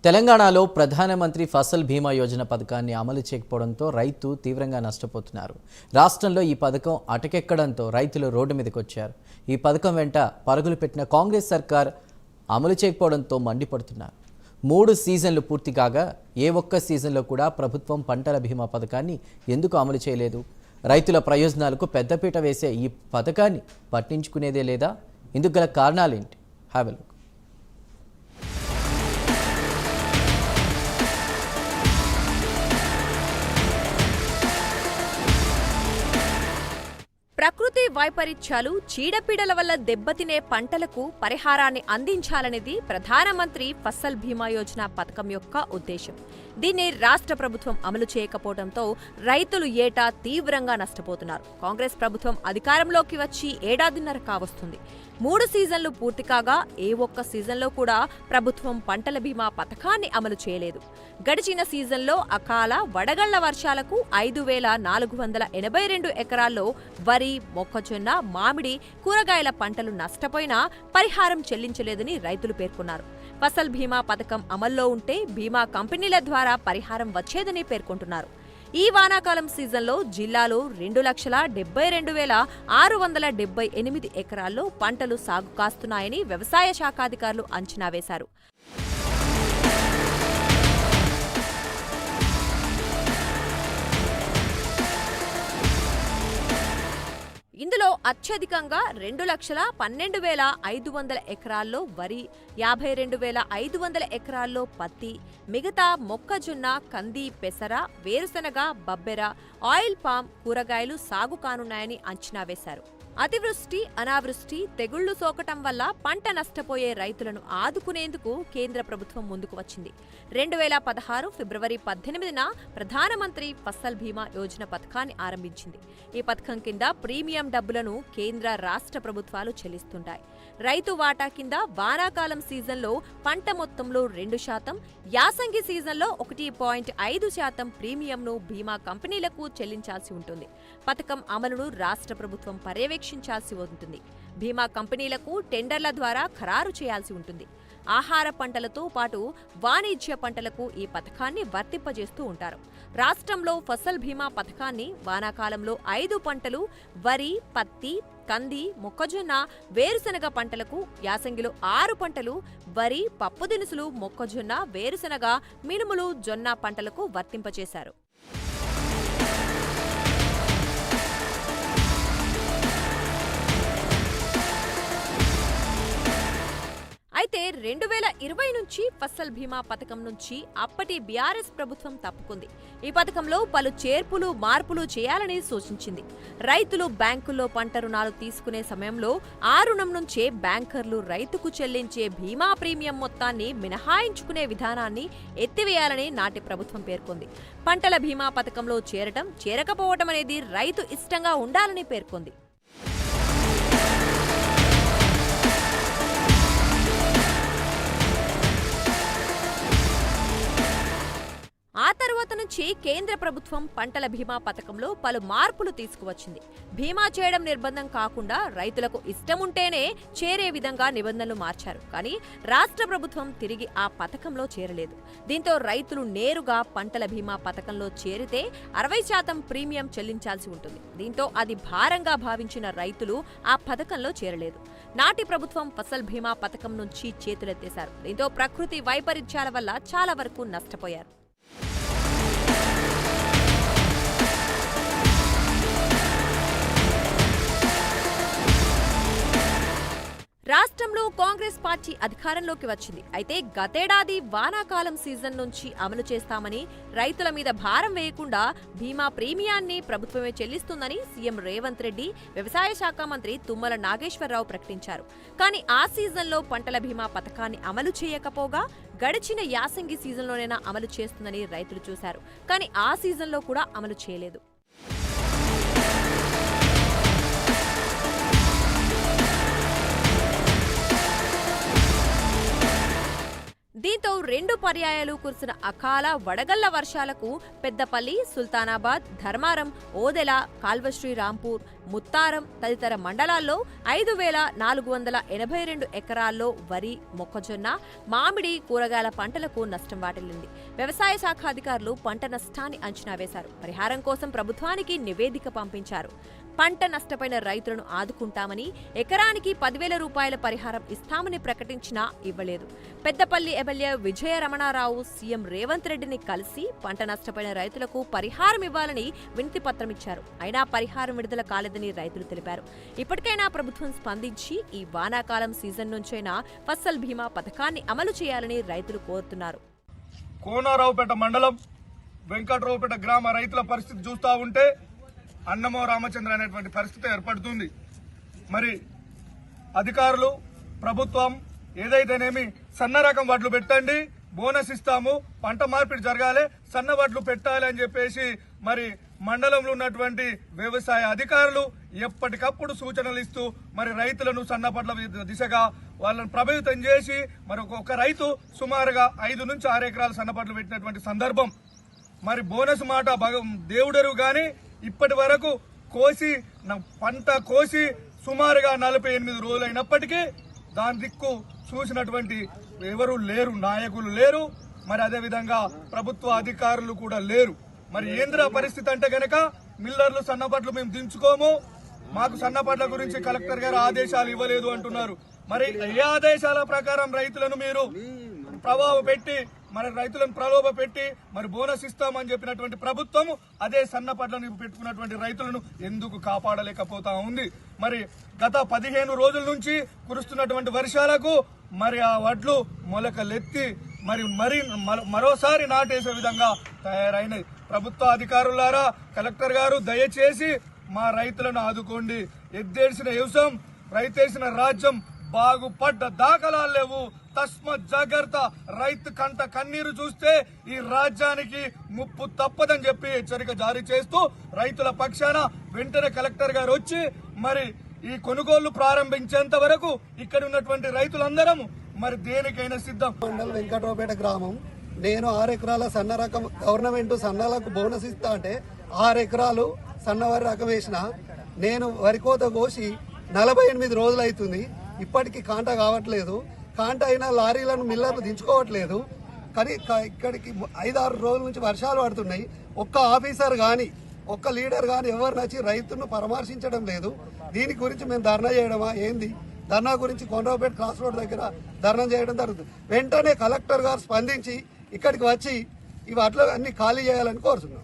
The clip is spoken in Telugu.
తెలంగాణలో ప్రధానమంత్రి ఫసల్ బీమా యోజన పథకాన్ని అమలు చేయకపోవడంతో రైతు తీవ్రంగా నష్టపోతున్నారు. రాష్ట్రంలో ఈ పథకం అటకెక్కడంతో రైతులు రోడ్డు మీదకి వచ్చారు. ఈ పథకం వెంట పరుగులు పెట్టిన కాంగ్రెస్ సర్కార్ అమలు చేయకపోవడంతో మండిపడుతున్నారు. 3 సీజన్లు పూర్తి కాగా ఏ ఒక్క సీజన్లో కూడా ప్రభుత్వం పంటల బీమా పథకాన్ని ఎందుకు అమలు చేయలేదు? రైతుల ప్రయోజనాలకు పెద్దపీట వేసే ఈ పథకాన్ని పట్టించుకునేదే లేదా? ఇందుకు గల కారణాలేంటి? Have a look. ప్రకృతి వైపరీత్యాలు, చీడపీడల వల్ల దెబ్బతినే పంటలకు పరిహారాన్ని అందించాలనేది ప్రధానమంత్రి ఫసల్ బీమా యోజన పథకం యొక్క ఉద్దేశం. దీన్ని రాష్ట్ర ప్రభుత్వం అమలు చేయకపోవడంతో రైతులు ఏటా తీవ్రంగా నష్టపోతున్నారు. కాంగ్రెస్ ప్రభుత్వం అధికారంలోకి వచ్చి ఏడాదిన్నర కావస్తుంది. 3 సీజన్లు పూర్తి కాగా ఏ ఒక్క సీజన్లో కూడా ప్రభుత్వం పంటల బీమా పథకాన్ని అమలు చేయలేదు. గడిచిన సీజన్లో అకాల వడగళ్ల వర్షాలకు 5,482 ఎకరాల్లో వరి, మొక్కజొన్న, మామిడి, కూరగాయల పంటలు నష్టపోయినా పరిహారం చెల్లించలేదని రైతులు పేర్కొన్నారు. ఫసల్ బీమా పథకం అమల్లో ఉంటే బీమా కంపెనీల ద్వారా పరిహారం వచ్చేదని పేర్కొంటున్నారు. ఈ వానాకాలం సీజన్లో జిల్లాలో 2,72,678 ఎకరాల్లో పంటలు సాగు కాస్తున్నాయని వ్యవసాయ శాఖాధికారులు అంచనా వేశారు. ఇందులో అత్యధికంగా 2,12,500 ఎకరాల్లో వరి, 52,500 ఎకరాల్లో పత్తి, మిగతా మొక్కజొన్న, కంది, పెసర, వేరుశనగ, బబ్బెర, ఆయిల్ పామ్, కూరగాయలు సాగు కానున్నాయని అంచనా వేశారు. అతివృష్టి, అనావృష్టి, తెగుళ్లు సోకటం వల్ల పంట నష్టపోయే రైతులను ఆదుకునేందుకు కేంద్ర ప్రభుత్వం ముందుకు వచ్చింది. 2016 ఫిబ్రవరి 18న ప్రధానమంత్రి ఫసల్ బీమా యోజన పథకాన్ని ఆరంభించింది. ఈ పథకం కింద ప్రీమియం డబ్బులను కేంద్ర, రాష్ట్ర ప్రభుత్వాలు చెల్లిస్తుంటాయి. రైతు వాటా కింద వానాకాలం సీజన్లో పంట మొత్తంలో 2%, యాసంగి సీజన్లో 1.5% ప్రీమియంను బీమా కంపెనీలకు చెల్లించాల్సి ఉంటుంది. పథకం అమలును రాష్ట్ర ప్రభుత్వం పర్యవేక్షించాల్సి ఉంటుంది. బీమా కంపెనీలకు టెండర్ల ద్వారా ఖరారు చేయాల్సి ఉంటుంది. ఆహార పంటలతో పాటు వాణిజ్య పంటలకు ఈ పథకాన్ని వర్తింపజేస్తూ ఉంటారు. రాష్ట్రంలో ఫసల్ బీమా పథకాన్ని వానాకాలంలో 5 పంటలు వరి, పత్తి, కంది, మొక్కజొన్న, వేరుశనగ పంటలకు, యాసంగిలో 6 పంటలు వరి, పప్పు దినుసులు, మొక్కజొన్న, వేరుశనగ, మినుములు, జొన్న పంటలకు వర్తింపజేశారు. అయితే 2020 నుంచి ఫసల్ బీమా పథకం నుంచి అప్పటి బీఆర్ఎస్ ప్రభుత్వం తప్పుకుంది. ఈ పథకంలో పలు చేర్పులు, మార్పులు చేయాలని సూచించింది. రైతులు బ్యాంకుల్లో పంట రుణాలు తీసుకునే సమయంలో ఆ రుణం నుంచే బ్యాంకర్లు రైతుకు చెల్లించే బీమా ప్రీమియం మొత్తాన్ని మినహాయించుకునే విధానాన్ని ఎత్తివేయాలని నాటి ప్రభుత్వం పేర్కొంది. పంటల బీమా పథకంలో చేరటం, చేరకపోవటం అనేది రైతు ఇష్టంగా ఉండాలని పేర్కొంది. ఆ తర్వాత నుంచి కేంద్ర ప్రభుత్వం పంటల బీమా పథకంలో పలు మార్పులు తీసుకువచ్చింది. బీమా చేయడం నిర్బంధం కాకుండా రైతులకు ఇష్టముంటేనే చేరే విధంగా నిబంధనలు మార్చారు. కానీ రాష్ట్ర ప్రభుత్వం తిరిగి ఆ పథకంలో చేరలేదు. దీంతో రైతులు నేరుగా పంటల బీమా పథకంలో చేరితే 60% ప్రీమియం చెల్లించాల్సి ఉంటుంది. దీంతో అది భారంగా భావించిన రైతులు ఆ పథకంలో చేరలేదు. నాటి ప్రభుత్వం ఫసల్ బీమా పథకం నుంచి చేతులెత్తేశారు. దీంతో ప్రకృతి వైపరీత్యాల వల్ల చాలా వరకు నష్టపోయారు. రాష్ట్రంలో కాంగ్రెస్ పార్టీ అధికారంలోకి వచ్చింది. అయితే గతేడాది వానాకాలం సీజన్ నుంచి అమలు చేస్తామని, రైతుల మీద భారం వేయకుండా బీమా ప్రీమియాన్ని ప్రభుత్వమే చెల్లిస్తుందని సీఎం రేవంత్ రెడ్డి, వ్యవసాయ శాఖ మంత్రి తుమ్మల నాగేశ్వరరావు ప్రకటించారు. కానీ ఆ సీజన్లో పంటల బీమా పథకాన్ని అమలు చేయకపోగా గడిచిన యాసంగి సీజన్లోనైనా అమలు చేస్తుందని రైతులు చూశారు. కానీ ఆ సీజన్లో కూడా అమలు చేయలేదు. దీంతో 2 పర్యాయాలు కురిసిన అకాల వడగళ్ల వర్షాలకు పెద్దపల్లి, సుల్తానాబాద్, ధర్మారం, ఓదెల, కాల్వశ్రీ రాంపూర్, ముత్తారం తదితర మండలాల్లో 5,482 ఎకరాల్లో వరి, మొక్కజొన్న, మామిడి, కూరగాయల పంటలకు నష్టం వాటిల్లింది. వ్యవసాయ శాఖ అధికారులు పంట నష్టాన్ని అంచనా వేశారు. పరిహారం కోసం ప్రభుత్వానికి నివేదిక పంపించారు. పంట నష్టపోయిన రైతులను ఆదుకుంటామని, ఎకరానికి 10,000 రూపాయల పరిహారం ఇస్తామని ప్రకటించినా ఇవ్వలేదు. పెద్దపల్లి ఎమ్మెల్యే విజయ రమణారావు సీఎం రేవంత్ రెడ్డిని కలిసి పంట నష్టపోయిన రైతులకు పరిహారం ఇవ్వాలని వినతి పత్రం ఇచ్చారు. అయినా పరిహారం విడుదల కాలేదని రైతులు తెలిపారు. ఇప్పటికైనా ప్రభుత్వం స్పందించి ఈ వానాకాలం సీజన్ నుంచైనా ఫసల్ బీమా పథకాన్ని అమలు చేయాలని రైతులు కోరుతున్నారు. కోనరావుపేట మండలం వెంకట్రావుపేట గ్రామ రైతుల పరిస్థితి చూస్తూ ఉంటే అన్నమో రామచంద్ర అనేటువంటి పరిస్థితి ఏర్పడుతుంది. మరి అధికారులు, ప్రభుత్వం ఏదైతేనేమి సన్న రకం వడ్లు పెట్టండి, బోనస్ ఇస్తాము, పంట మార్పిడి జరగాలి, సన్న వడ్లు పెట్టాలి అని చెప్పేసి మరి మండలంలో ఉన్నటువంటి వ్యవసాయ అధికారులు ఎప్పటికప్పుడు సూచనలు ఇస్తూ మరి రైతులను సన్నపడ్ల దిశగా వాళ్ళని ప్రభావితం చేసి మరి ఒక రైతు సుమారుగా 5 నుంచి 6 ఎకరాలు సన్నపడ్లు పెట్టినటువంటి సందర్భం. మరి బోనస్ మాట దేవుడరు గాని ఇప్పటి వరకు పంట కోసి సుమారుగా 48 రోజులైనప్పటికీ దాని దిక్కు చూసినటువంటి ఎవరు లేరు, నాయకులు లేరు, మరి అదేవిధంగా ప్రభుత్వ అధికారులు కూడా లేరు. మరి ఏంద్రా పరిస్థితి అంటే గనక మిల్లర్లు సన్నపడ్లు మేము దించుకోము, మాకు సన్నపడ్ల గురించి కలెక్టర్ గారు ఆదేశాలు ఇవ్వలేదు అంటున్నారు. మరి ఏ ఆదేశాల ప్రకారం రైతులను మీరు ప్రలోభ పెట్టి మరి బోనస్ ఇస్తామని చెప్పినటువంటి ప్రభుత్వం అదే సన్నపడ్లను పెట్టుకున్నటువంటి రైతులను ఎందుకు కాపాడలేకపోతా ఉంది? మరి గత 15 రోజుల నుంచి కురుస్తున్నటువంటి వర్షాలకు మరి ఆ వడ్లు మొలకలెత్తి మరోసారి నాటేసే విధంగా తయారైనవి. ప్రభుత్వ అధికారులారా, కలెక్టర్ గారు దయచేసి మా రైతులను ఆదుకోండి. ఎద్దేసిన వ్యవసాయం, రైతేసిన రాజ్యం బాగుపడ్డ దాఖలాలు లేవు. తస్మత్ జాగ్రత్త. రైతు కంట కన్నీరు చూస్తే ఈ రాజ్యానికి ముప్పు తప్పదని చెప్పి హెచ్చరిక జారీ చేస్తూ రైతుల పక్షాన వెంటనే కలెక్టర్ గారు వచ్చి మరి ఈ కొనుగోళ్లు ప్రారంభించేంత వరకు ఇక్కడ ఉన్నటువంటి రైతులందరం మరి దేనికైనా సిద్ధం. మండలం వెంకట్రావుపేట గ్రామం. నేను 6 ఎకరాల సన్న రకం గవర్నమెంట్ సన్నలకు బోనస్ ఇస్తా అంటే 6 ఎకరాలు సన్నవరి రకం వేసిన నేను వరి కోత కోసి 48 రోజులు అవుతుంది. ఇప్పటికీ కాంట కావట్లేదు. కాంట అయినా లారీలను మిల్లర్లు దించుకోవట్లేదు. కానీ ఇక్కడికి 5-6 రోజుల నుంచి వర్షాలు పడుతున్నాయి. ఒక్క ఆఫీసర్ కానీ ఒక్క లీడర్ కానీ ఎవరు నచ్చి రైతులను పరామర్శించడం లేదు. దీని గురించి మేము ధర్నా చేయడమా ఏంది? ధర్నా గురించి కొండరావుపేట క్రాస్ రోడ్ దగ్గర ధర్నా చేయడం జరుగుతుంది. వెంటనే కలెక్టర్ గారు స్పందించి ఇక్కడికి వచ్చి ఈ వడ్లు అన్ని ఖాళీ చేయాలని కోరుతున్నాం.